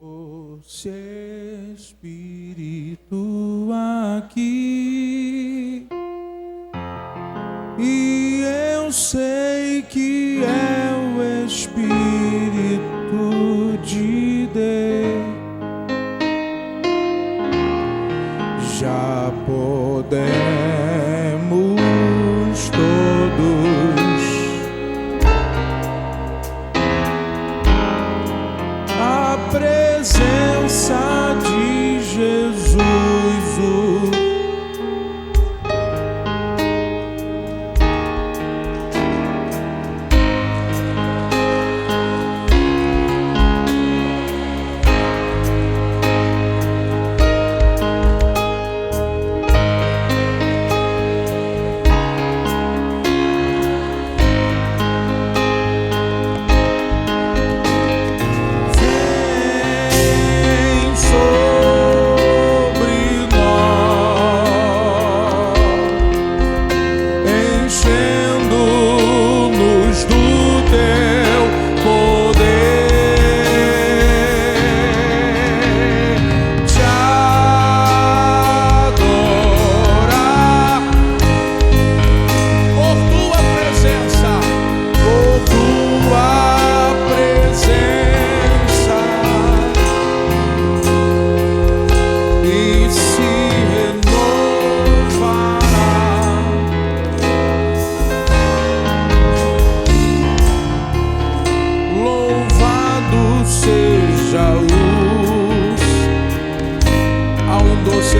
Doce Espírito aqui, e eu sei que é o Espírito de Deus. Já podemos todos a presença de Jesus.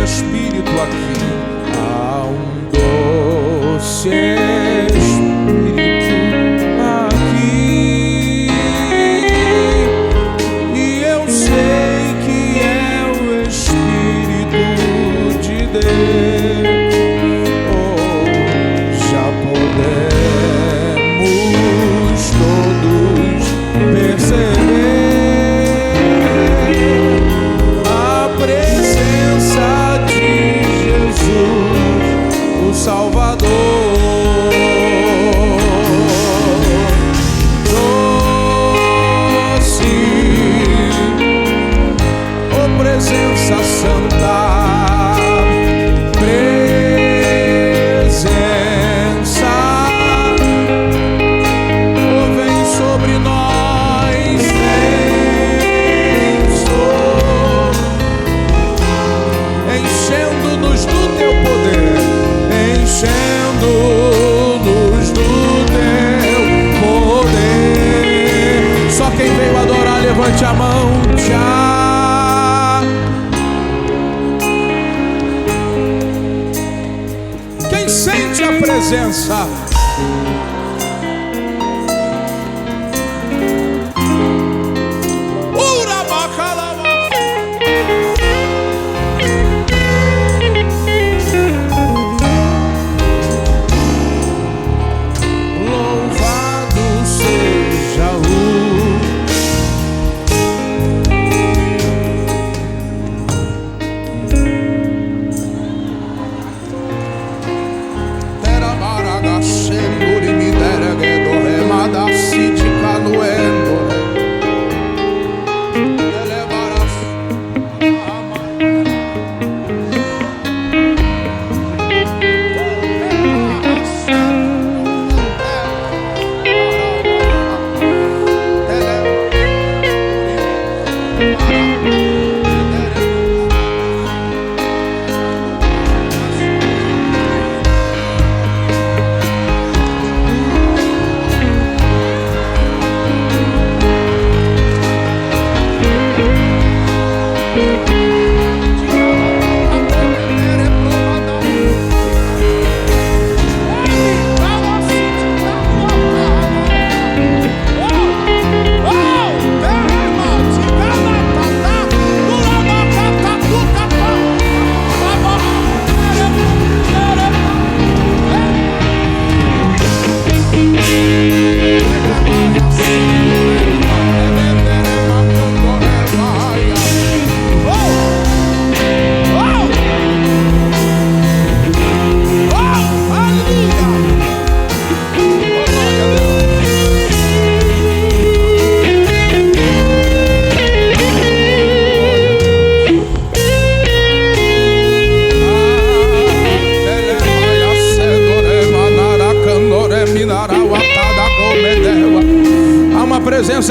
Espírito aqui, há doce Espírito aqui, e eu sei que é o Espírito de Deus. Oh, já podemos todos perceber a presença o Salvador. Doce, oh presença santa, presença, oh vem sobre nós, enchendo-nos do teu poder, enchendo-nos do teu poder. Só quem veio adorar, levante a mão. Já. Quem sente a presença?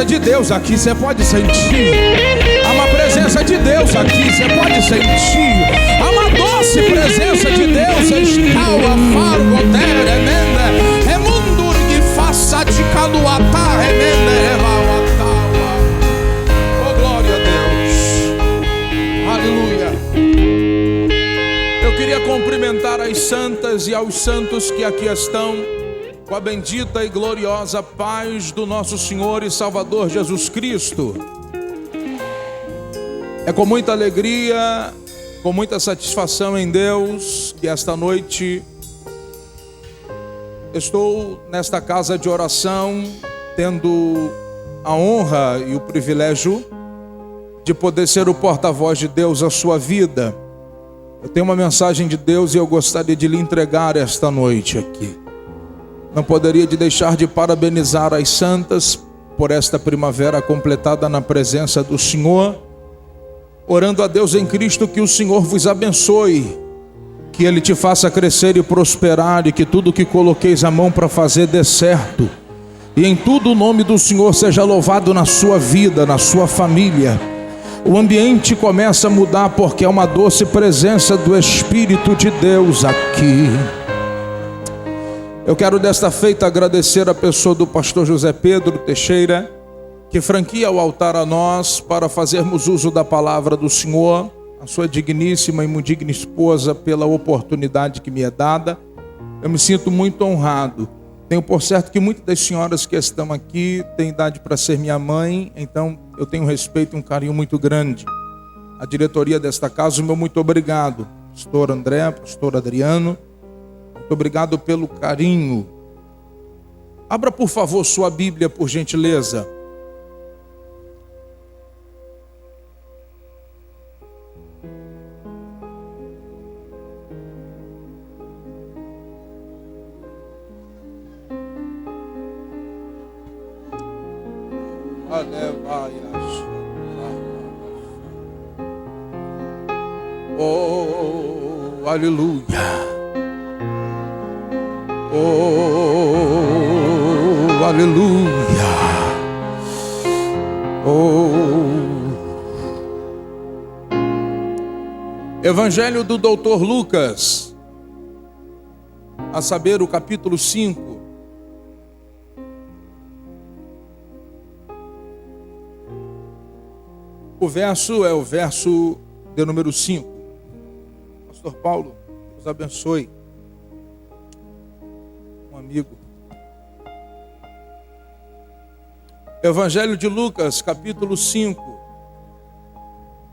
presença de Deus aqui, você pode sentir. Há uma presença de Deus aqui, você pode sentir. Há uma doce presença de Deus. Escala, fargo, remenda, emundur que faça de caluatá, remenda, revauatawa. Oh, glória a Deus. Aleluia. Eu queria cumprimentar as santas e aos santos que aqui estão, com a bendita e gloriosa paz do nosso Senhor e Salvador Jesus Cristo. É com muita alegria, com muita satisfação em Deus, que esta noite estou nesta casa de oração, tendo a honra e o privilégio de poder ser o porta-voz de Deus à sua vida. Eu tenho uma mensagem de Deus e eu gostaria de lhe entregar esta noite aqui. Não poderia deixar de parabenizar as santas por esta primavera completada na presença do Senhor, orando a Deus em Cristo que o Senhor vos abençoe, que Ele te faça crescer e prosperar, e que tudo que coloqueis a mão para fazer dê certo, e em tudo o nome do Senhor seja louvado na sua vida, na sua família. O ambiente começa a mudar porque é uma doce presença do Espírito de Deus aqui. Eu quero desta feita agradecer a pessoa do pastor José Pedro Teixeira, que franquia o altar a nós para fazermos uso da palavra do Senhor, a sua digníssima e muito digna esposa, pela oportunidade que me é dada. Eu me sinto muito honrado. Tenho por certo que muitas das senhoras que estão aqui têm idade para ser minha mãe, então eu tenho um respeito e um carinho muito grande. A diretoria desta casa, o meu muito obrigado. Pastor André, pastor Adriano, muito obrigado pelo carinho. Abra por favor sua Bíblia, por gentileza. Oh, aleluia. Oh, aleluia. Oh. Evangelho do Dr. Lucas, a saber, o capítulo 5. O verso é o verso de número 5. Pastor Paulo, Deus abençoe. Um amigo. Evangelho de Lucas, capítulo 5,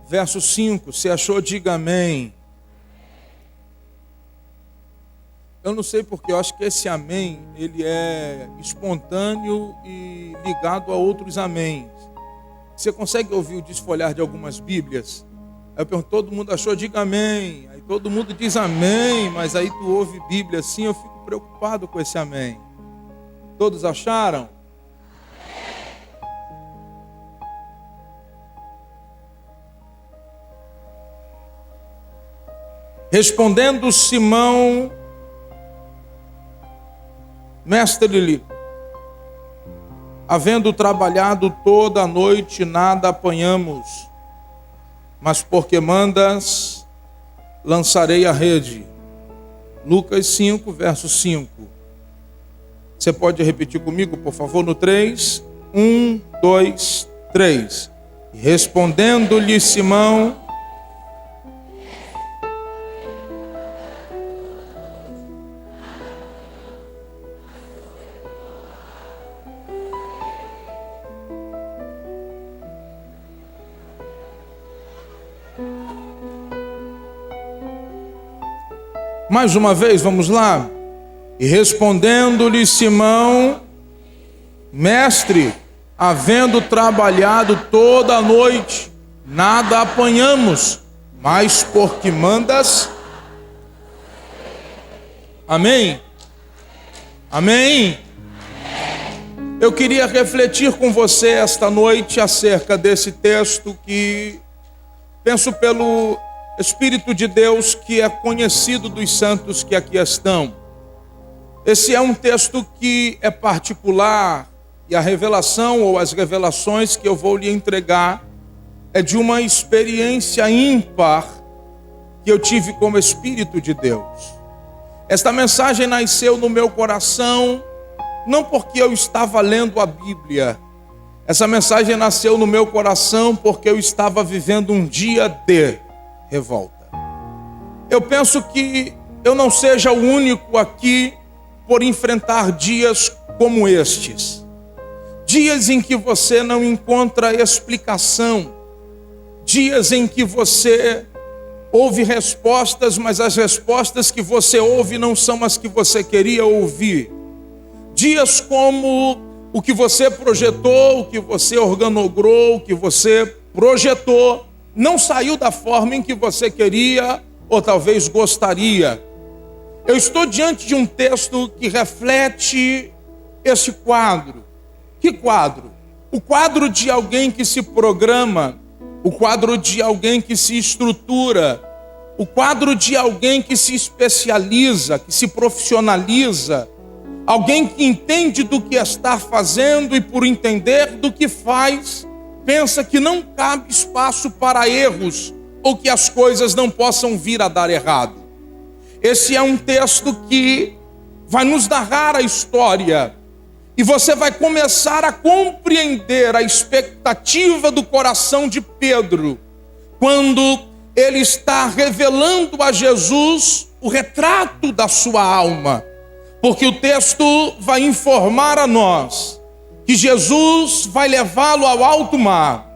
verso 5. Se achou, diga amém. Eu não sei porque, eu acho que esse amém, ele é espontâneo e ligado a outros améns. Você consegue ouvir o desfolhar de algumas Bíblias? Aí eu pergunto, todo mundo achou, diga amém. Aí todo mundo diz amém, mas aí tu ouve Bíblia assim, eu fico preocupado com esse amém. Todos acharam? Respondendo Simão, mestre-lhe, havendo trabalhado toda a noite, nada apanhamos, mas porque mandas, lançarei a rede. Lucas 5, verso 5. Você pode repetir comigo, por favor, no 3? 1, 2, 3. Respondendo-lhe Simão, mais uma vez, vamos lá. E respondendo-lhe Simão, mestre, havendo trabalhado toda a noite, nada apanhamos, mas porque mandas. Amém? Amém? Eu queria refletir com você esta noite acerca desse texto que penso pelo Espírito de Deus que é conhecido dos santos que aqui estão. Esse é um texto que é particular E a revelação ou as revelações que eu vou lhe entregar é de uma experiência ímpar que eu tive com o Espírito de Deus. Esta mensagem nasceu no meu coração, não porque eu estava lendo a Bíblia. Essa mensagem nasceu no meu coração porque eu estava vivendo um dia de revolta. Eu penso que eu não seja o único aqui por enfrentar dias como estes. Dias em que você não encontra explicação. Dias em que você ouve respostas, mas as respostas que você ouve não são as que você queria ouvir. Dias como o que você projetou, o que você organogrou, o que você projetou, não saiu da forma em que você queria ou talvez gostaria. Eu estou diante de um texto que reflete esse quadro. Que quadro? O quadro de alguém que se programa, o quadro de alguém que se estrutura, o quadro de alguém que se especializa, que se profissionaliza, alguém que entende do que está fazendo e por entender do que faz, pensa que não cabe espaço para erros ou que as coisas não possam vir a dar errado. Esse é um texto que vai nos narrar a história e você vai começar a compreender a expectativa do coração de Pedro quando ele está revelando a Jesus o retrato da sua alma. Porque o texto vai informar a nós que Jesus vai levá-lo ao alto mar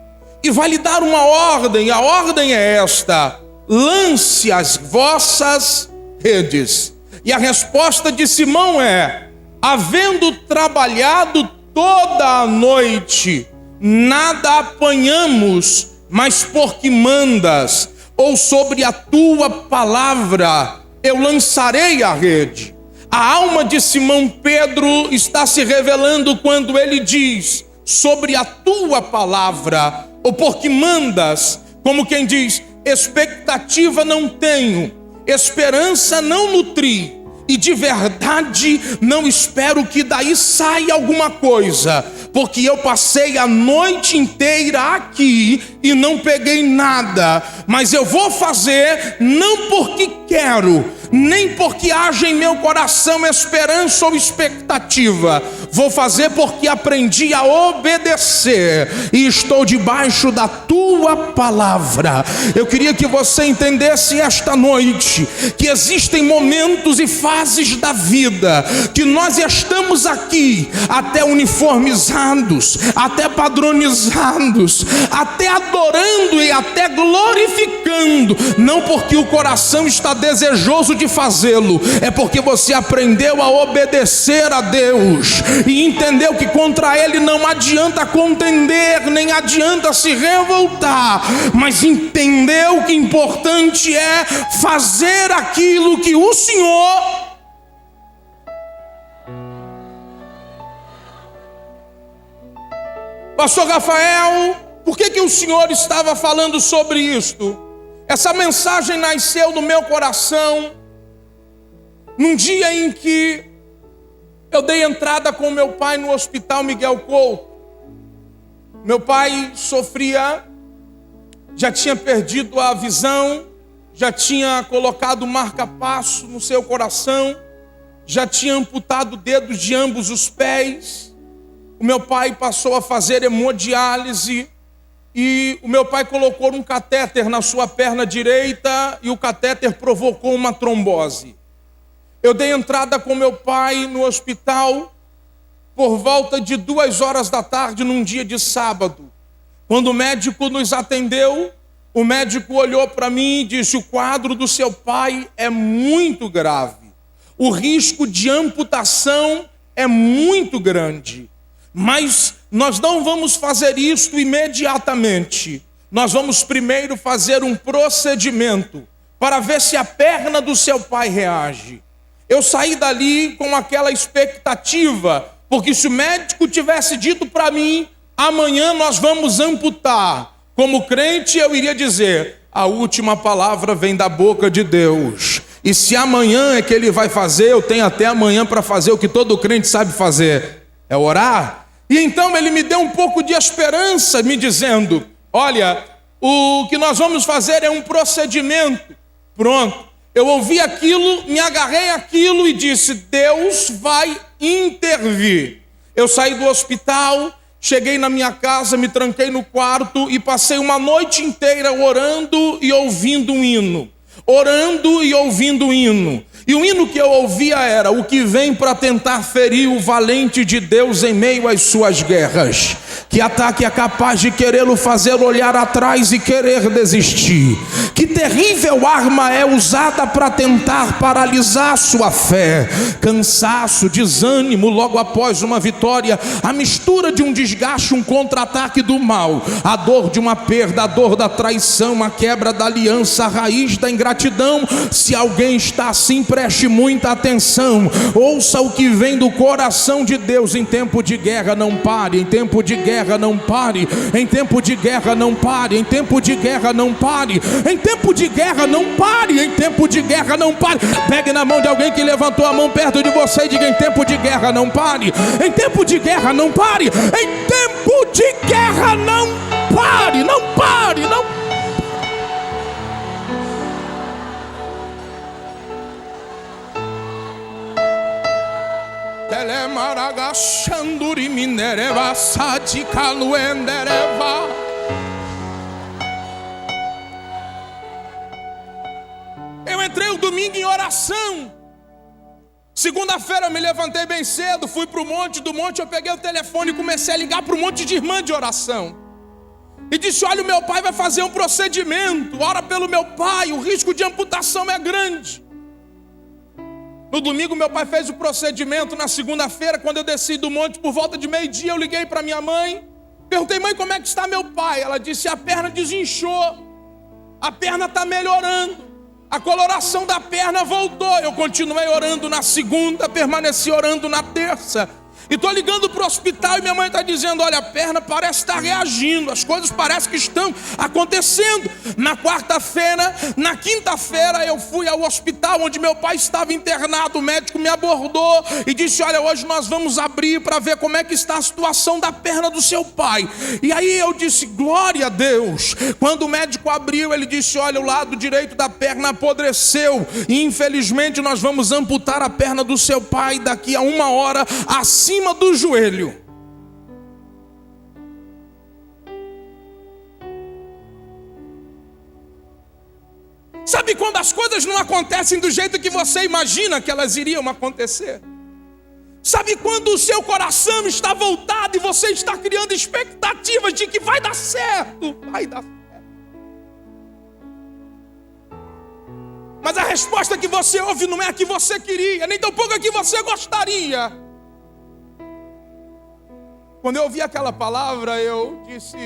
e vai lhe dar uma ordem. A ordem é esta: lance as vossas redes. E a resposta de Simão é: havendo trabalhado toda a noite, nada apanhamos, mas porque mandas, ou sobre a tua palavra, eu lançarei a rede. A alma de Simão Pedro está se revelando quando ele diz: sobre a tua palavra, ou porque mandas, como quem diz: expectativa não tenho, esperança não nutri, e de verdade não espero que daí saia alguma coisa, porque eu passei a noite inteira aqui e não peguei nada, mas eu vou fazer não porque quero, nem porque haja em meu coração esperança ou expectativa. Vou fazer porque aprendi a obedecer e estou debaixo da tua palavra. Eu queria que você entendesse esta noite que existem momentos e fases da vida que nós estamos aqui até uniformizados, até padronizados, até adorando e até glorificando, não porque o coração está desejoso de fazê-lo, é porque você aprendeu a obedecer a Deus e entendeu que contra Ele não adianta contender, nem adianta se revoltar, mas entendeu que importante é fazer aquilo que o Senhor Pastor Rafael, por que o senhor estava falando sobre isto? Essa mensagem nasceu no meu coração num dia em que eu dei entrada com meu pai no Hospital Miguel Couto. Meu pai sofria, já tinha perdido a visão, já tinha colocado marca-passo no seu coração, já tinha amputado dedos de ambos os pés. O meu pai passou a fazer hemodiálise e o meu pai colocou um catéter na sua perna direita e o catéter provocou uma trombose. Eu dei entrada com meu pai no hospital por volta de 2h da tarde num dia de sábado. Quando o médico nos atendeu, o médico olhou para mim e disse: o quadro do seu pai é muito grave. O risco de amputação é muito grande. Mas nós não vamos fazer isto imediatamente. Nós vamos primeiro fazer um procedimento para ver se a perna do seu pai reage. Eu saí dali com aquela expectativa, porque se o médico tivesse dito para mim: amanhã nós vamos amputar, como crente eu iria dizer: a última palavra vem da boca de Deus. E se amanhã é que ele vai fazer, eu tenho até amanhã para fazer o que todo crente sabe fazer: é orar. E então ele me deu um pouco de esperança, me dizendo: olha, o que nós vamos fazer é um procedimento. Pronto. Eu ouvi aquilo, me agarrei àquilo e disse: Deus vai intervir. Eu saí do hospital, cheguei na minha casa, me tranquei no quarto e passei uma noite inteira orando e ouvindo um hino. Orando e ouvindo um hino. E o hino que eu ouvia era: o que vem para tentar ferir o valente de Deus em meio às suas guerras. Que ataque é capaz de querê-lo fazer olhar atrás e querer desistir. Que terrível arma é usada para tentar paralisar sua fé. Cansaço, desânimo logo após uma vitória. A mistura de um desgaste, um contra-ataque do mal. A dor de uma perda, a dor da traição, a quebra da aliança, a raiz da ingratidão. Se alguém está assim, preste muita atenção. Ouça o que vem do coração de Deus. Em tempo de guerra não pare. Em tempo de guerra não pare. Em tempo de guerra não pare. Em tempo de guerra não pare. Em tempo de guerra não pare. Em tempo de guerra não pare. Pegue na mão de alguém que levantou a mão perto de você e diga: em tempo de guerra não pare. Em tempo de guerra não pare. Em tempo de guerra não pare. Não pare. Não pare. Eu entrei o domingo em oração. Segunda-feira eu me levantei bem cedo, fui para o monte. Do monte eu peguei o telefone e comecei a ligar para um monte de irmã de oração. E disse: olha, o meu pai vai fazer um procedimento, ora pelo meu pai, o risco de amputação é grande. No domingo meu pai fez o procedimento. Na segunda-feira, quando eu desci do monte por volta de meio-dia, eu liguei para minha mãe. Perguntei: mãe, como é que está meu pai? Ela disse: a perna desinchou, a perna está melhorando, a coloração da perna voltou. Eu continuei orando na segunda, permaneci orando na terça. E estou ligando para o hospital e minha mãe está dizendo: olha, a perna parece estar reagindo, as coisas parecem que estão acontecendo. Na quarta-feira, na quinta-feira eu fui ao hospital onde meu pai estava internado. O médico me abordou e disse: olha, hoje nós vamos abrir para ver como é que está a situação da perna do seu pai. E aí eu disse: glória a Deus. Quando o médico abriu, ele disse: olha, o lado direito da perna apodreceu e infelizmente nós vamos amputar a perna do seu pai daqui a 1 hora, acima do joelho. Sabe quando as coisas não acontecem do jeito que você imagina que elas iriam acontecer? Sabe quando o seu coração está voltado e você está criando expectativas de que vai dar certo, vai dar certo. Mas a resposta que você ouve não é a que você queria, nem tampouco a que você gostaria. Quando eu ouvi aquela palavra, eu disse,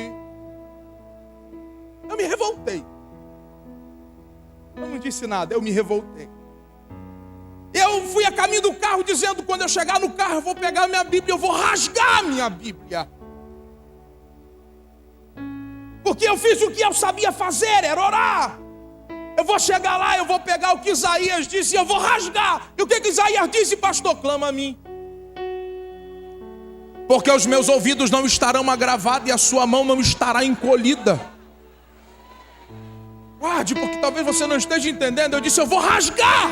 eu me revoltei. Eu não disse nada, eu me revoltei. Eu fui a caminho do carro dizendo: quando eu chegar no carro eu vou pegar a minha Bíblia, eu vou rasgar a minha Bíblia. Porque eu fiz o que eu sabia fazer, era orar. Eu vou chegar lá, eu vou pegar o que Isaías disse e eu vou rasgar. E o que Isaías disse, pastor? Clama a mim. Porque os meus ouvidos não estarão agravados e a sua mão não estará encolhida. Guarde, porque talvez você não esteja entendendo. Eu disse: eu vou rasgar.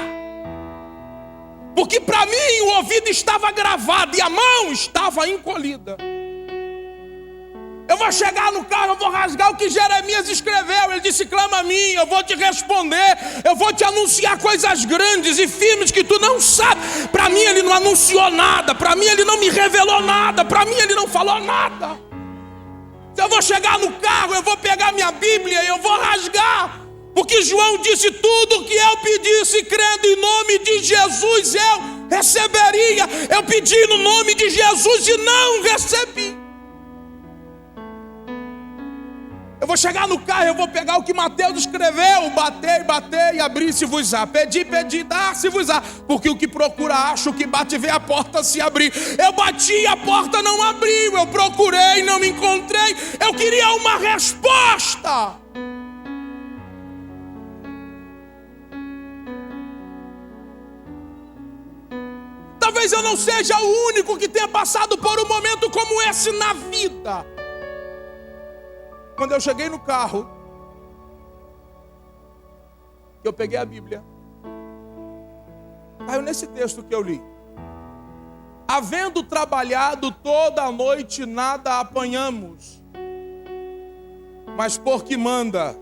Porque para mim o ouvido estava gravado e a mão estava encolhida. Eu vou chegar no carro, eu vou rasgar o que Jeremias escreveu. Ele disse: clama a mim, eu vou te responder. Eu vou te anunciar coisas grandes e firmes que tu não sabe. Para mim ele não anunciou nada. Para mim ele não me revelou nada. Para mim ele não falou nada. Eu vou chegar no carro, eu vou pegar minha Bíblia e eu vou rasgar. Porque João disse: tudo que eu pedisse crendo em nome de Jesus eu receberia. Eu pedi no nome de Jesus e não recebi. Eu vou chegar no carro, eu vou pegar o que Mateus escreveu: batei, abrir-se-vos-á. Pedi, dar-se-vos-á. Porque o que procura acha, o que bate vê a porta se abrir. Eu bati, a porta não abriu. Eu procurei, não me encontrei. Eu queria uma resposta. Talvez talvez eu não seja o único que tenha passado por um momento como esse na vida. Quando eu cheguei no carro, eu peguei a Bíblia, caiu nesse texto que eu li. Havendo trabalhado toda a noite, nada apanhamos, mas porque manda.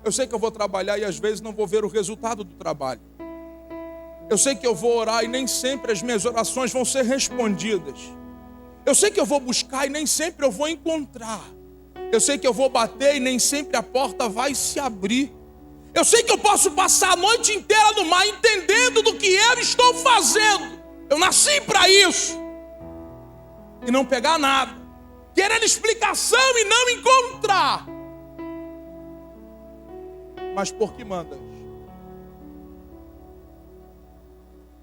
Eu sei que eu vou trabalhar e às vezes não vou ver o resultado do trabalho. Eu sei que eu vou orar e nem sempre as minhas orações vão ser respondidas. Eu sei que eu vou buscar e nem sempre eu vou encontrar. Eu sei que eu vou bater e nem sempre a porta vai se abrir. Eu sei que eu posso passar a noite inteira no mar entendendo do que eu estou fazendo. Eu nasci para isso. E não pegar nada. Querendo explicação e não encontrar. Mas por que mandas?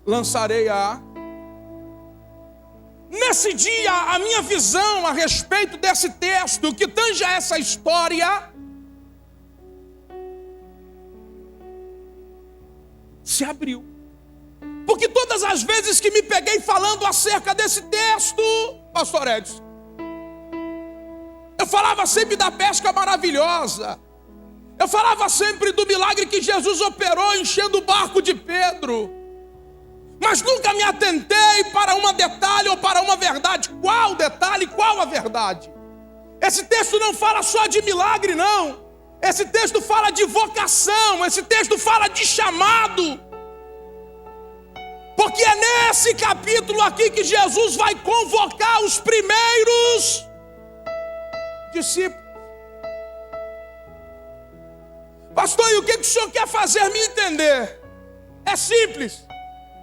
Lançarei a... Nesse dia, a minha visão a respeito desse texto, que tange a essa história, se abriu. Porque todas as vezes que me peguei falando acerca desse texto, pastor Edson, eu falava sempre da pesca maravilhosa. Eu falava sempre do milagre que Jesus operou enchendo o barco de Pedro. Mas nunca me atentei para um detalhe ou para uma verdade. Qual detalhe, qual a verdade? Esse texto não fala só de milagre, não. Esse texto fala de vocação. Esse texto fala de chamado. Porque é nesse capítulo aqui que Jesus vai convocar os primeiros discípulos. Pastor, e o que o senhor quer fazer me entender? É simples.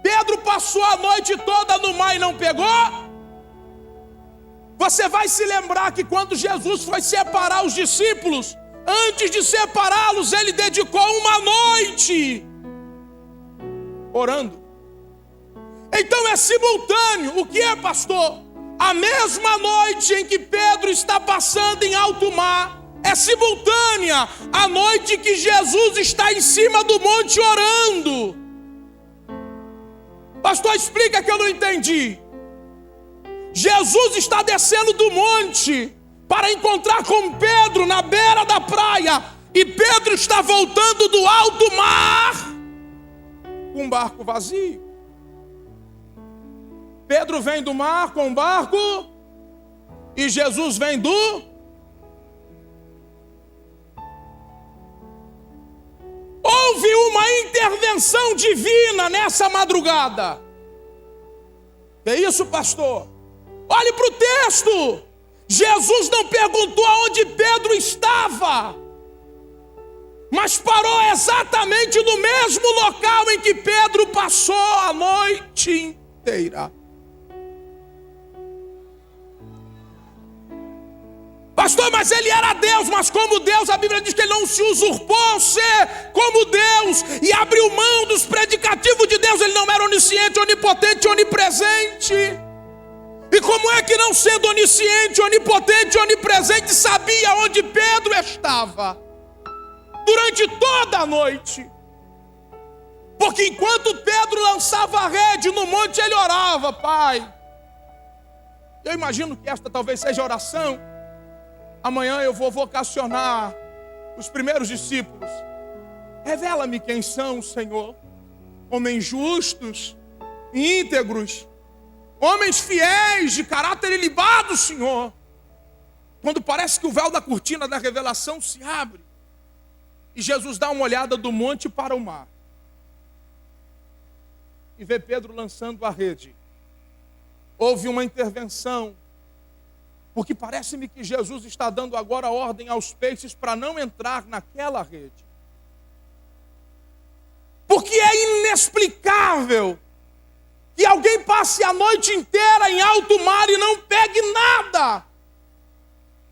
Pedro passou a noite toda no mar e não pegou? Você vai se lembrar que quando Jesus foi separar os discípulos, antes de separá-los, ele dedicou uma noite orando. Então é simultâneo. O que é, pastor? A mesma noite em que Pedro está passando em alto mar, é simultânea a noite que Jesus está em cima do monte orando. Pastor, explica que eu não entendi. Jesus está descendo do monte para encontrar com Pedro na beira da praia. E Pedro está voltando do alto mar com um barco vazio. Pedro vem do mar com um barco e Jesus vem do... Houve uma intervenção divina nessa madrugada. Que é isso, pastor? Olhe para o texto. Jesus não perguntou aonde Pedro estava, mas parou exatamente no mesmo local em que Pedro passou a noite inteira. Pastor, mas ele era Deus, mas como Deus, a Bíblia diz que ele não se usurpou ser como Deus e abriu mão dos predicativos de Deus. Ele não era onisciente, onipotente, onipresente. E como é que não sendo onisciente, onipotente, onipresente, sabia onde Pedro estava durante toda a noite? Porque enquanto Pedro lançava a rede no monte, ele orava: Pai, eu imagino que esta talvez seja a oração. Amanhã eu vou vocacionar os primeiros discípulos. Revela-me quem são, Senhor. Homens justos, íntegros, homens fiéis, de caráter ilibado, Senhor. Quando parece que o véu da cortina da revelação se abre e Jesus dá uma olhada do monte para o mar e vê Pedro lançando a rede, houve uma intervenção. Porque parece-me que Jesus está dando agora ordem aos peixes para não entrar naquela rede. Porque é inexplicável que alguém passe a noite inteira em alto mar e não pegue nada.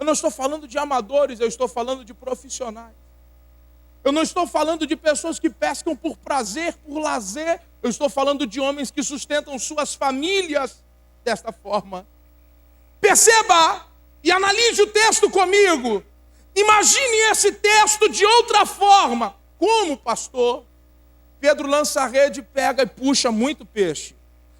Eu não estou falando de amadores, eu estou falando de profissionais. Eu não estou falando de pessoas que pescam por prazer, por lazer. Eu estou falando de homens que sustentam suas famílias desta forma. Perceba e analise o texto comigo. Imagine esse texto de outra forma. Como, pastor? Pedro lança a rede, pega e puxa muito peixe.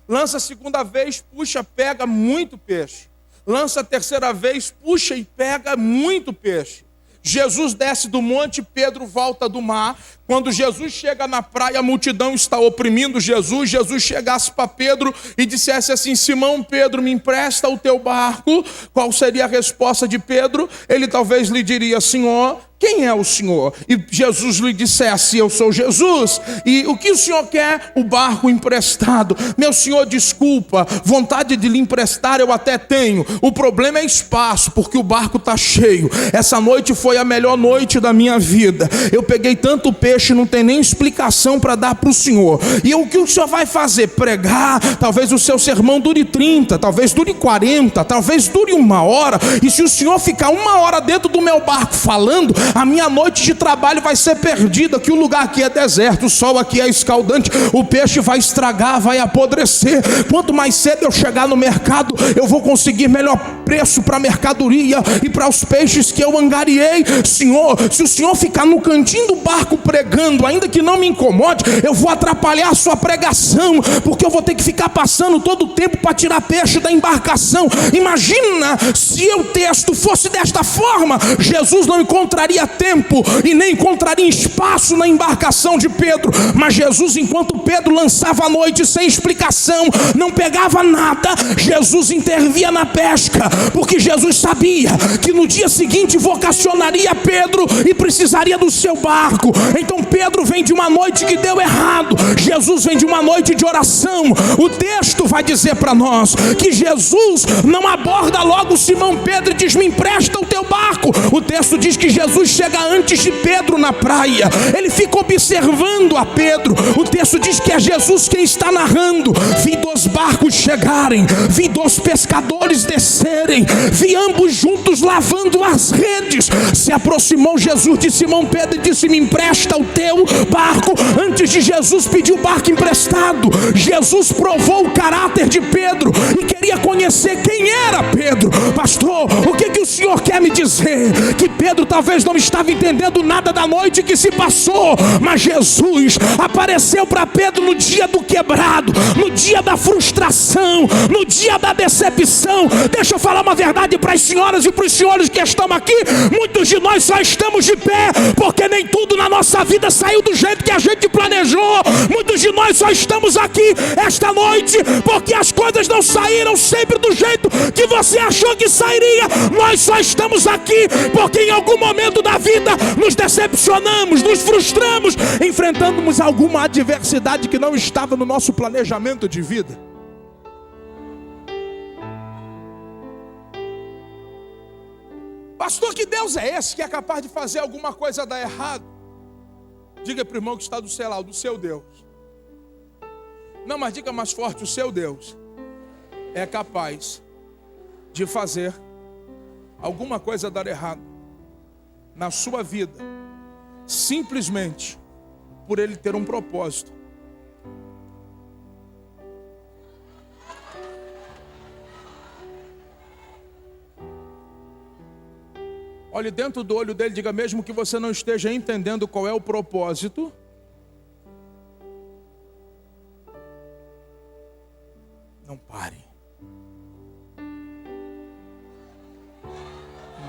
Lança a segunda vez, puxa, pega muito peixe. Lança a terceira vez, puxa e pega muito peixe. Jesus desce do monte, Pedro volta do mar. Quando Jesus chega na praia, a multidão está oprimindo Jesus. Jesus chegasse para Pedro e dissesse assim: Simão, Pedro, me empresta o teu barco. Qual seria a resposta de Pedro? Ele talvez lhe diria: Senhor, quem é o Senhor? E Jesus lhe dissesse: eu sou Jesus. E o que o Senhor quer? O barco emprestado. Meu Senhor, desculpa, vontade de lhe emprestar eu até tenho. O problema é espaço, porque o barco está cheio. Essa noite foi a melhor noite da minha vida. Eu peguei tanto peixe, não tem nem explicação para dar para o Senhor. E o que o Senhor vai fazer? Pregar? Talvez o seu sermão dure 30, talvez dure 40, talvez dure 1 hora. E se o Senhor ficar 1 hora dentro do meu barco falando, a minha noite de trabalho vai ser perdida, que o lugar aqui é deserto, o sol aqui é escaldante, o peixe vai estragar, vai apodrecer. Quanto mais cedo eu chegar no mercado, eu vou conseguir melhor preço para a mercadoria e para os peixes que eu angariei. Senhor, se o Senhor ficar no cantinho do barco pregando, ainda que não me incomode, eu vou atrapalhar a sua pregação, porque eu vou ter que ficar passando todo o tempo para tirar peixe da embarcação. Imagina se o texto fosse desta forma: Jesus não encontraria tempo e nem encontraria espaço na embarcação de Pedro. Mas Jesus, enquanto Pedro lançava a noite sem explicação, não pegava nada, Jesus intervia na pesca, porque Jesus sabia que no dia seguinte vocacionaria Pedro e precisaria do seu barco. Então Pedro vem de uma noite que deu errado, Jesus vem de uma noite de oração. O texto vai dizer para nós que Jesus não aborda logo Simão Pedro e diz: me empresta o teu barco. O texto diz que Jesus chega antes de Pedro na praia, ele fica observando a Pedro. O texto diz que é Jesus quem está narrando: vi 2 barcos chegarem, vi 2 pescadores descerem, vi ambos juntos lavando as redes. Se aproximou Jesus de Simão Pedro e disse: me empresta o teu barco. Antes de Jesus pedir o barco emprestado, Jesus provou o caráter de Pedro e queria conhecer quem era Pedro. Pastor, o que o senhor quer me dizer? Que Pedro talvez não estava entendendo nada da noite que se passou, mas Jesus apareceu para Pedro no dia do quebrado, no dia da frustração, no dia da decepção. Deixa eu falar uma verdade para as senhoras e para os senhores que estão aqui: muitos de nós só estamos de pé porque nem tudo na nossa vida saiu do jeito que a gente planejou. Muitos de nós só estamos aqui esta noite porque as coisas não saíram sempre do jeito que você achou que sairia. Nós só estamos aqui porque em algum momento da vida nos decepcionamos, nos frustramos, enfrentamos alguma adversidade que não estava no nosso planejamento de vida. Pastor, que Deus é esse que é capaz de fazer alguma coisa dar errado? Diga para o irmão que está do seu lado: o seu Deus. Não, mas diga mais forte: o seu Deus é capaz de fazer alguma coisa dar errado na sua vida, simplesmente por Ele ter um propósito. Olhe dentro do olho dele, diga: mesmo que você não esteja entendendo qual é o propósito, não pare.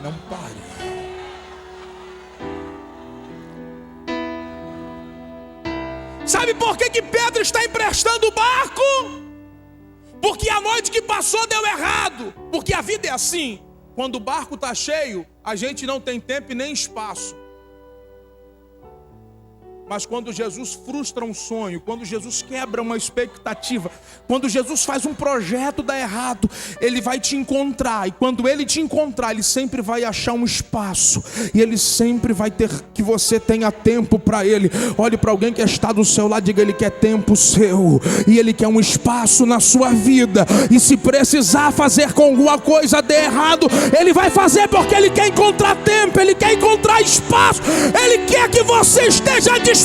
Não pare. Sabe por que Pedro está emprestando o barco? Porque a noite que passou deu errado. Porque a vida é assim: quando o barco está cheio, a gente não tem tempo e nem espaço. Mas quando Jesus frustra um sonho, quando Jesus quebra uma expectativa, quando Jesus faz um projeto dar errado, Ele vai te encontrar. E quando Ele te encontrar, Ele sempre vai achar um espaço. E Ele sempre vai ter que você tenha tempo para Ele. Olhe para alguém que está do seu lado, diga: Ele quer tempo seu. E Ele quer um espaço na sua vida. E se precisar fazer com alguma coisa der errado, Ele vai fazer, porque Ele quer encontrar tempo, Ele quer encontrar espaço. Ele quer que você esteja disponível.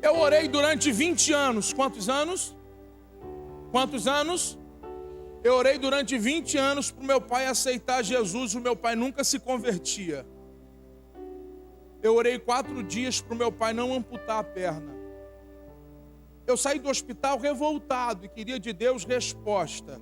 Eu Eu orei durante 20 anos. Quantos anos? Quantos anos? Eu orei durante 20 anos para o meu pai aceitar Jesus. O meu pai nunca se convertia. Eu orei 4 dias para o meu pai não amputar a perna. Eu saí do hospital revoltado e queria de Deus resposta.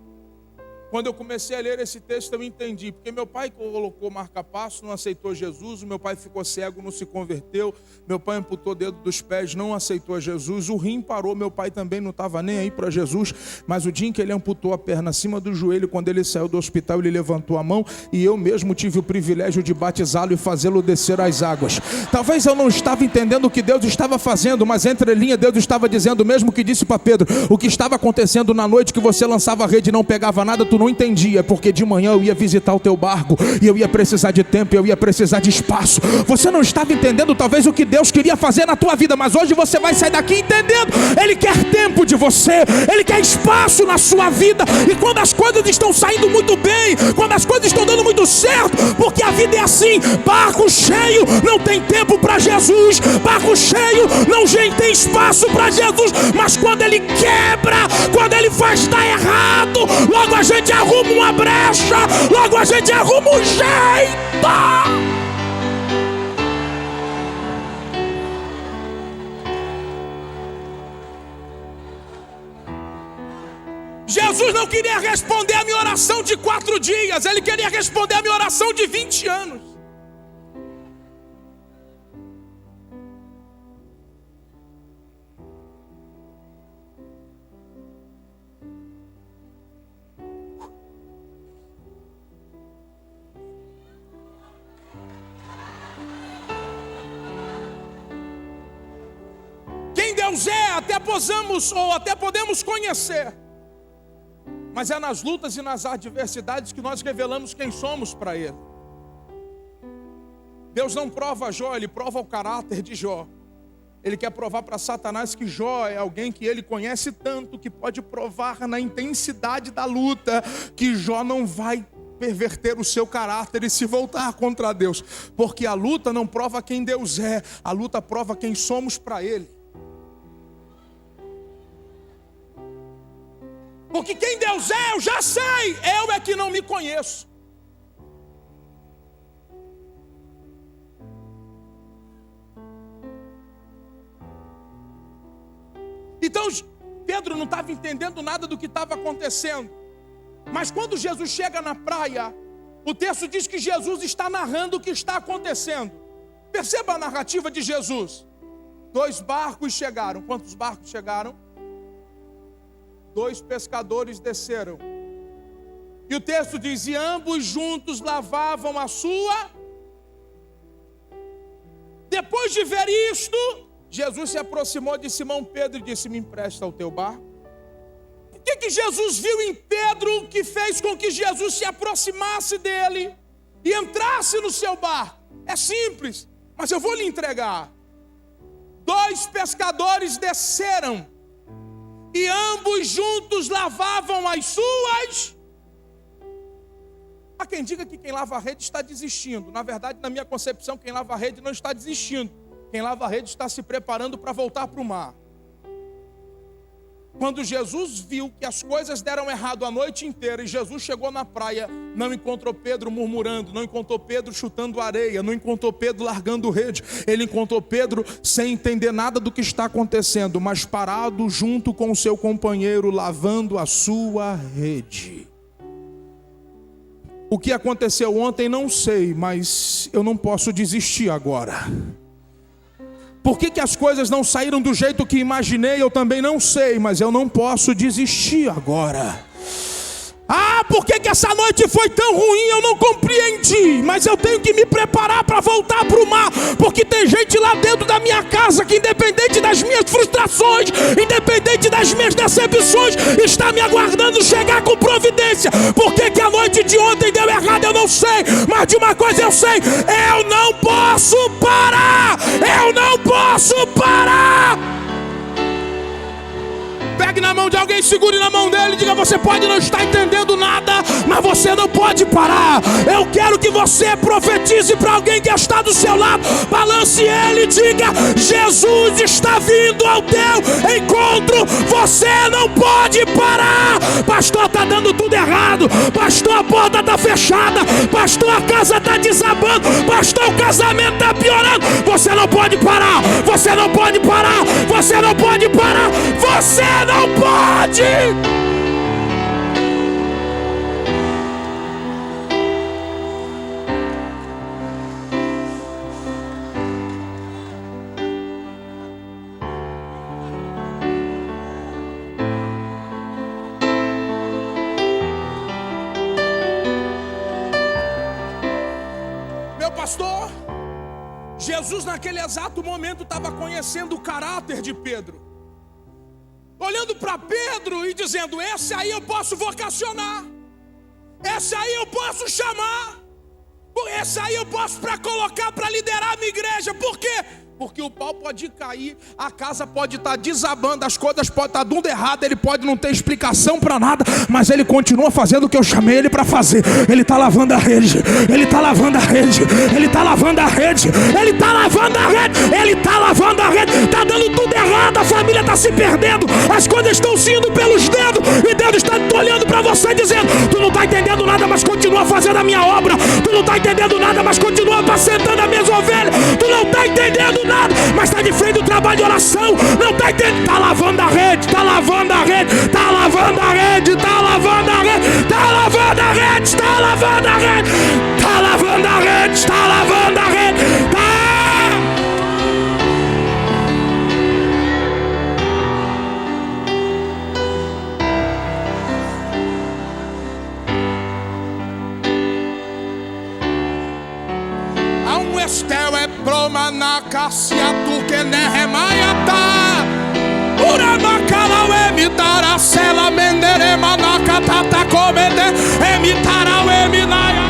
Quando eu comecei a ler esse texto, eu entendi. Porque meu pai colocou marca-passo, não aceitou Jesus. O meu pai ficou cego, não se converteu. Meu pai amputou o dedo dos pés, não aceitou Jesus. O rim parou, meu pai também não estava nem aí para Jesus. Mas o dia em que ele amputou a perna acima do joelho, quando ele saiu do hospital, ele levantou a mão. E eu mesmo tive o privilégio de batizá-lo e fazê-lo descer às águas. Talvez eu não estava entendendo o que Deus estava fazendo, mas entre linhas Deus estava dizendo o mesmo que disse para Pedro. O que estava acontecendo na noite que você lançava a rede e não pegava nada, tu não entendia, porque de manhã eu ia visitar o teu barco e eu ia precisar de tempo, eu ia precisar de espaço. Você não estava entendendo talvez o que Deus queria fazer na tua vida, mas hoje você vai sair daqui entendendo. Ele quer tempo de você, Ele quer espaço na sua vida. E quando as coisas estão saindo muito bem, quando as coisas estão dando muito certo, porque a vida é assim, barco cheio não tem tempo para Jesus, barco cheio não tem espaço para Jesus. Mas quando Ele quebra, quando Ele faz dar errado, logo a gente arruma uma brecha, logo a gente arruma um jeito. Jesus não queria responder a minha oração de 4 dias, Ele queria responder a minha oração de 20 anos. Deus até podemos conhecer, mas é nas lutas e nas adversidades que nós revelamos quem somos para Ele. Deus não prova Jó, Ele prova o caráter de Jó. Ele quer provar para Satanás que Jó é alguém que ele conhece tanto, que pode provar na intensidade da luta, que Jó não vai perverter o seu caráter e se voltar contra Deus, porque a luta não prova quem Deus é, a luta prova quem somos para Ele. Porque quem Deus é, eu já sei. Eu é que não me conheço. Então, Pedro não estava entendendo nada do que estava acontecendo. Mas quando Jesus chega na praia, o texto diz que Jesus está narrando o que está acontecendo. Perceba a narrativa de Jesus. 2 barcos chegaram. Quantos barcos chegaram? 2 pescadores desceram. E o texto diz: e ambos juntos lavavam a sua. Depois de ver isto, Jesus se aproximou de Simão Pedro e disse: me empresta o teu barco. O que Jesus viu em Pedro que fez com que Jesus se aproximasse dele e entrasse no seu barco? É simples, mas eu vou lhe entregar. 2 pescadores desceram e ambos juntos lavavam as suas. Há quem diga que quem lava a rede está desistindo. Na verdade, na minha concepção, quem lava a rede não está desistindo. Quem lava a rede está se preparando para voltar para o mar. Quando Jesus viu que as coisas deram errado a noite inteira e Jesus chegou na praia, não encontrou Pedro murmurando, não encontrou Pedro chutando areia, não encontrou Pedro largando rede. Ele encontrou Pedro sem entender nada do que está acontecendo, mas parado junto com o seu companheiro, lavando a sua rede. O que aconteceu ontem não sei, mas eu não posso desistir agora. Por que as coisas não saíram do jeito que imaginei? Eu também não sei, mas eu não posso desistir agora. Por que essa noite foi tão ruim? Eu não compreendi, mas eu tenho que me preparar para voltar para o mar, porque tem gente lá dentro da minha casa que, independente das minhas frustrações, independente das minhas decepções, está me aguardando chegar com providência. Por que a noite de ontem deu errado? Eu não sei, mas de uma coisa eu sei: eu não posso parar, eu não posso parar. Pegue na mão de alguém, segure na mão dele e diga: você pode não estar entendendo nada, mas você não pode parar. Eu quero que você profetize para alguém que está do seu lado. Balance ele e diga: Jesus está vindo ao teu encontro. Você não pode parar. Pastor, está dando tudo errado. Pastor, a porta está fechada. Pastor, a casa está desabando. Pastor, o casamento está piorando. Você não pode parar. Você não pode parar. Você não pode parar. Você não pode. Meu pastor, Jesus naquele exato momento estava conhecendo o caráter de Pedro, olhando para Pedro e dizendo: esse aí eu posso vocacionar, esse aí eu posso chamar, esse aí eu posso colocar para liderar a minha igreja. Por quê? Porque o pau pode cair, a casa pode estar desabando, as coisas podem estar dando errado, ele pode não ter explicação para nada, mas ele continua fazendo o que eu chamei ele para fazer. Ele está lavando a rede, ele está lavando a rede, ele está lavando a rede, ele está lavando a rede, ele está lavando a rede. Está dando tudo errado, a família está se perdendo, as coisas estão se indo pelos dedos, e Deus está olhando para você dizendo: tu não está entendendo nada, mas continua fazendo a minha obra. Tu não está entendendo nada, mas continua apacentando as minhas ovelhas. Tu não está entendendo nada, mas está de frente do trabalho de oração. Não está entendendo, está lavando a rede, está lavando a rede, está lavando a rede, está lavando a rede, está lavando a rede, está lavando a rede, está lavando a rede, está lavando a rede, está. Estel é broma na cassia tu que nehemaiata. Uramakalau emitara sela mendere manaka tata comede emitara o eminaya.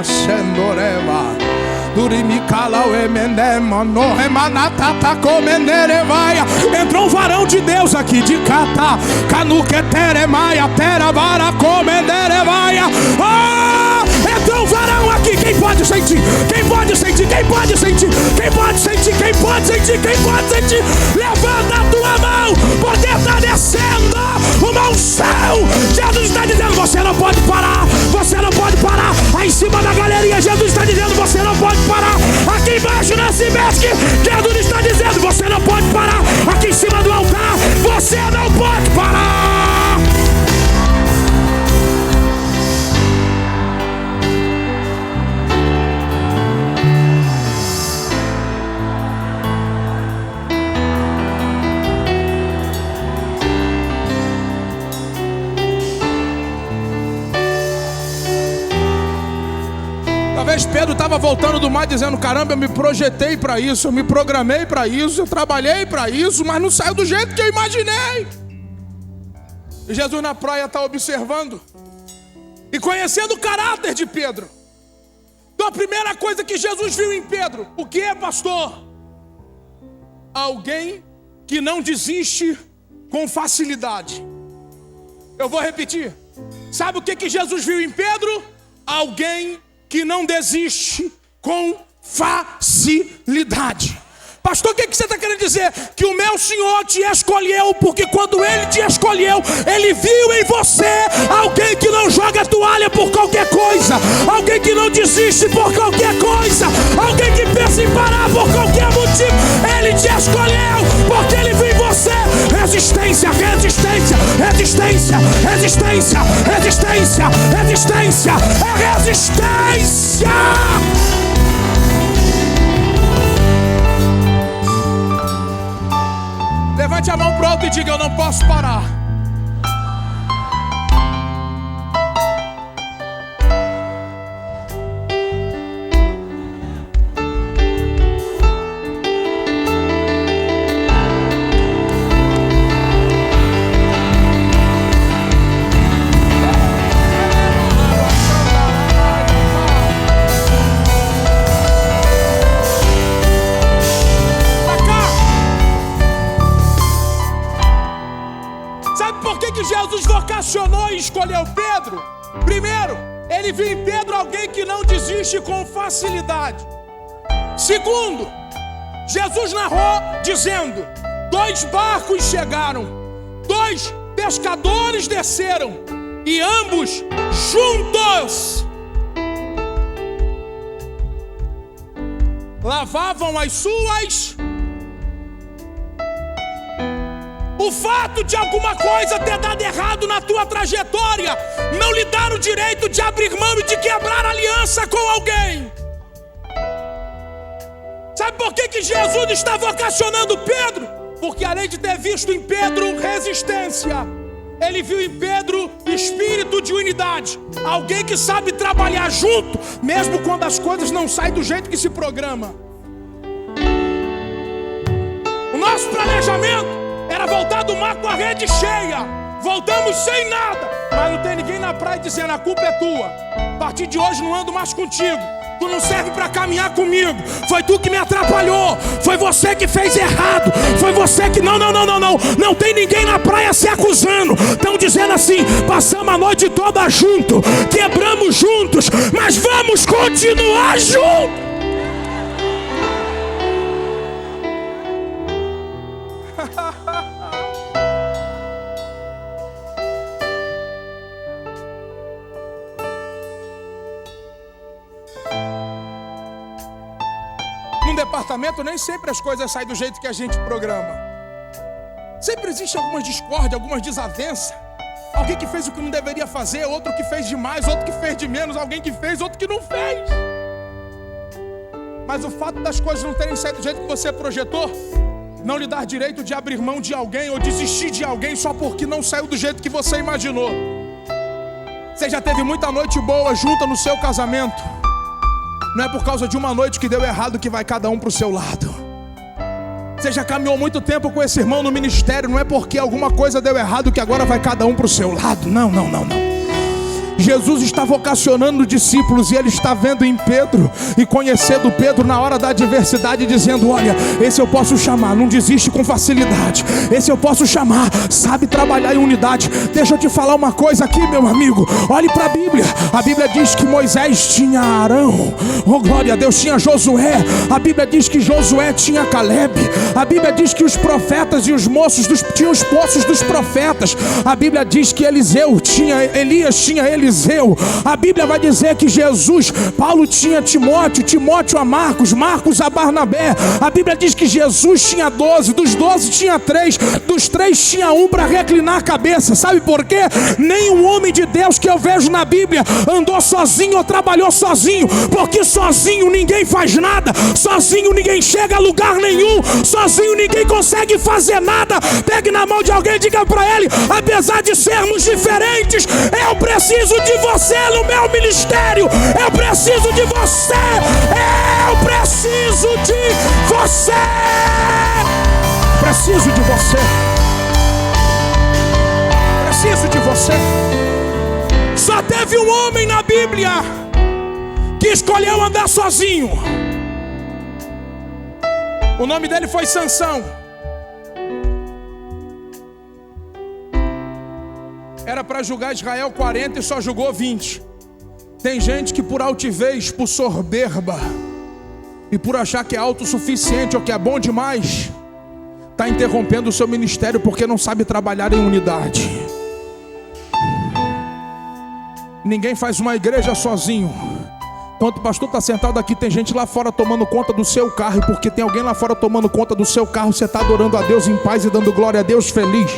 Shendoreva Durimikala o emendema no remanatata comenerevaia. Entrou um varão de Deus aqui de Cata Canuqueteremaia Teravara comenerevaia. Entrou um varão aqui. Quem pode sentir? Quem pode sentir? Quem pode sentir? Quem pode sentir? Quem pode sentir? Quem pode sentir? Levanta a tua mão, porque está descendo uma unção. Jesus está dizendo: você não pode parar. Você não pode parar. Aí em cima da galeria, Jesus está dizendo: você não pode parar. Aqui embaixo nesse mestre, Jesus está dizendo: você não pode parar. Aqui em cima do altar, você não pode parar. Talvez Pedro estava voltando do mar dizendo: caramba, eu me projetei para isso, eu me programei para isso, eu trabalhei para isso, mas não saiu do jeito que eu imaginei. E Jesus na praia está observando e conhecendo o caráter de Pedro. Então a primeira coisa que Jesus viu em Pedro: o que é, pastor? Alguém que não desiste com facilidade. Eu vou repetir. Sabe o que Jesus viu em Pedro? Alguém que não desiste com facilidade. Pastor, o que você está querendo dizer? Que o meu Senhor te escolheu, porque quando Ele te escolheu, Ele viu em você alguém que não joga a toalha por qualquer coisa, alguém que não desiste por qualquer coisa, alguém que pensa em parar por qualquer motivo. Ele te escolheu, porque Ele viu em você resistência, resistência, resistência, resistência, resistência, resistência, é resistência. Levante a mão pro alto e diga: eu não posso parar. escolheu Pedro? Primeiro, ele viu em Pedro alguém que não desiste com facilidade. Segundo, Jesus narrou dizendo: 2 barcos chegaram, 2 pescadores desceram, e ambos juntos lavavam as suas. O fato de alguma coisa ter dado errado na tua trajetória não lhe dá o direito de abrir mão e de quebrar aliança com alguém. Sabe por que Jesus está vocacionando Pedro? Porque além de ter visto em Pedro resistência, ele viu em Pedro espírito de unidade. Alguém que sabe trabalhar junto, mesmo quando as coisas não saem do jeito que se programa. O nosso planejamento era voltar do mar com a rede cheia. Voltamos sem nada, mas não tem ninguém na praia dizendo: a culpa é tua. A partir de hoje não ando mais contigo. Tu não serve para caminhar comigo. Foi tu que me atrapalhou. Foi você que fez errado. Foi você que... Não. Não tem ninguém na praia se acusando. Estão dizendo assim: passamos a noite toda junto, quebramos juntos, mas vamos continuar juntos. Num departamento nem sempre as coisas saem do jeito que a gente programa. Sempre existe algumas discórdias, algumas desavenças. Alguém que fez o que não deveria fazer, outro que fez demais, outro que fez de menos, alguém que fez, outro que não fez. Mas o fato das coisas não terem saído do jeito que você projetou não lhe dá direito de abrir mão de alguém ou desistir de alguém só porque não saiu do jeito que você imaginou. Você já teve muita noite boa junta no seu casamento. Não é por causa de uma noite que deu errado que vai cada um para o seu lado. Você já caminhou muito tempo com esse irmão no ministério. Não é porque alguma coisa deu errado que agora vai cada um para o seu lado. Não. Jesus está vocacionando discípulos e ele está vendo em Pedro e conhecendo Pedro na hora da adversidade, dizendo: olha, esse eu posso chamar, não desiste com facilidade. Esse eu posso chamar, sabe trabalhar em unidade. Deixa eu te falar uma coisa aqui, meu amigo. Olhe para a Bíblia. A Bíblia diz que Moisés tinha Arão, oh glória a Deus, tinha Josué. A Bíblia diz que Josué tinha Caleb. A Bíblia diz que os profetas e os moços tinham os poços dos profetas. A Bíblia diz que Elias tinha Eliseu. A Bíblia vai dizer que Paulo tinha Timóteo a Marcos a Barnabé. A Bíblia diz que Jesus tinha 12, dos 12 tinha 3, dos 3 tinha 1 para reclinar a cabeça. Sabe por quê? Nenhum homem de Deus que eu vejo na Bíblia andou sozinho ou trabalhou sozinho, porque sozinho ninguém faz nada, sozinho ninguém chega a lugar nenhum, sozinho ninguém consegue fazer nada. Pegue na mão de alguém e diga para ele: apesar de sermos diferentes, eu preciso de você no meu ministério. Eu preciso de você. Eu preciso de você. Preciso de você. Preciso de você. Só teve um homem na Bíblia que escolheu andar sozinho. O nome dele foi Sansão. Era para julgar Israel 40 e só julgou 20. Tem gente que por altivez, por soberba e por achar que é autossuficiente ou que é bom demais, está interrompendo o seu ministério porque não sabe trabalhar em unidade. Ninguém faz uma igreja sozinho. Enquanto o pastor está sentado aqui, tem gente lá fora tomando conta do seu carro. E porque tem alguém lá fora tomando conta do seu carro, você está adorando a Deus em paz e dando glória a Deus feliz.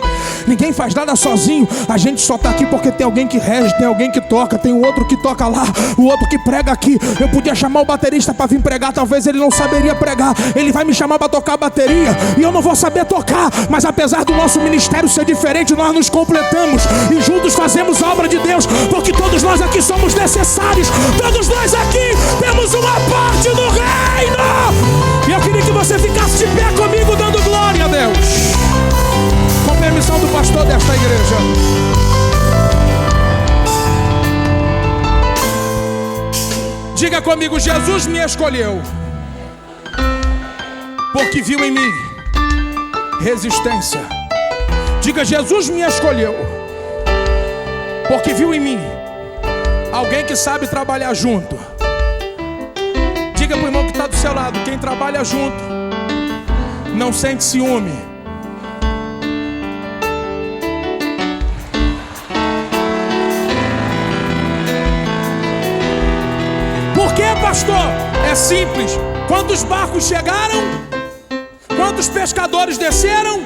Ninguém faz nada sozinho. A gente só está aqui porque tem alguém que rege, tem alguém que toca, tem o outro que toca lá, o outro que prega aqui. Eu podia chamar o baterista para vir pregar, talvez ele não saberia pregar. Ele vai me chamar para tocar a bateria e eu não vou saber tocar. Mas apesar do nosso ministério ser diferente, nós nos completamos e juntos fazemos a obra de Deus, porque todos nós aqui somos necessários. Todos nós aqui temos uma parte do reino. E eu queria que você ficasse de pé comigo dando glória a Deus, com permissão do pastor desta igreja. Diga comigo: Jesus me escolheu porque viu em mim resistência. Diga: Jesus me escolheu porque viu em mim alguém que sabe trabalhar junto. Diga para o irmão que está do seu lado: quem trabalha junto não sente ciúme. Por que, pastor? É simples. Quantos barcos chegaram? Quantos pescadores desceram?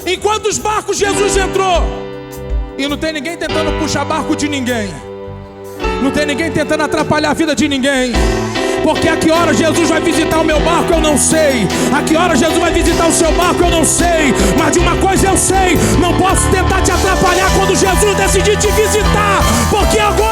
Em quantos barcos Jesus entrou? E não tem ninguém tentando puxar barco de ninguém. Não tem ninguém tentando atrapalhar a vida de ninguém. Porque a que hora Jesus vai visitar o meu barco eu não sei. A que hora Jesus vai visitar o seu barco eu não sei. Mas de uma coisa eu sei: não posso tentar te atrapalhar quando Jesus decidir te visitar. Porque agora